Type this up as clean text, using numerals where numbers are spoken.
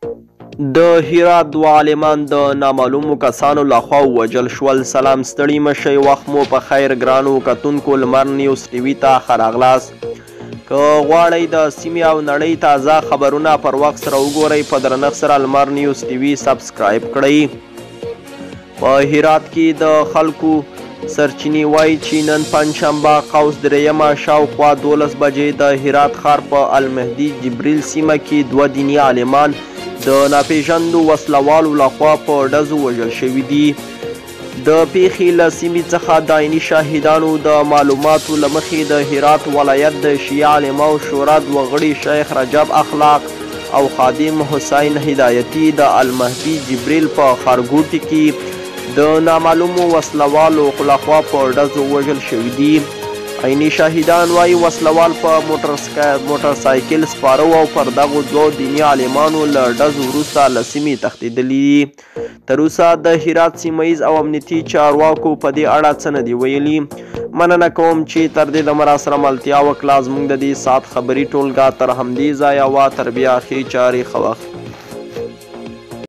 د هرات دوه عالمان د نامعلومو کسانو لخوا ووژل شول. سلام ستړي مشئ، وخت مو په خیر ګرانو کتونکو. لمر نیوز ټي وي ته ښه راغلاست. که غواړئ د سیمې او نړۍ تازه خبرونه پر وخت سره وګورئ، په درنښت سره لمر نیوز ټي وي سبسکرایب کړئ. په هرات کې د خلکو سرچینې وایي چې نن پنجشنبه قوس درېیمه شاوخوا 12 بجې د هرات ښار په المهدي جبریل سیمه کې دوه دیني عالمان د ناپېژاندو وسلوالو لخوا په ډزو وژل شوي دي. د پیښې له سیمې څخه د عیني شاهدانو د معلوماتو له مخې د هرات ولایت د شیعه علماو شورا دوه غړي شیخ رجب اخلاق او خادم حسین هدایتي د المهدي جبریل په ښارګوټي کې د نامعلومو وسلوالو لخوا په ډزو وژل شوي دي. عیني شاهدان وایي وسلوال په موټرسایکل سپاره او پر دغو دوو دیني عالمانو له ډزو وروسته له سیمې تښتېدلي دي. تر اوسه د هرات سیمه ییز او امنیتي چارواکو په دې اړه څه نه دي ویلي. مننه کوم چې تر دې دمه راسره ملتیا وکړه. زموږ د دې ساعت خبري ټولګه تر همدې ځایه وه. تر بیا ښې چارې ښه وخت.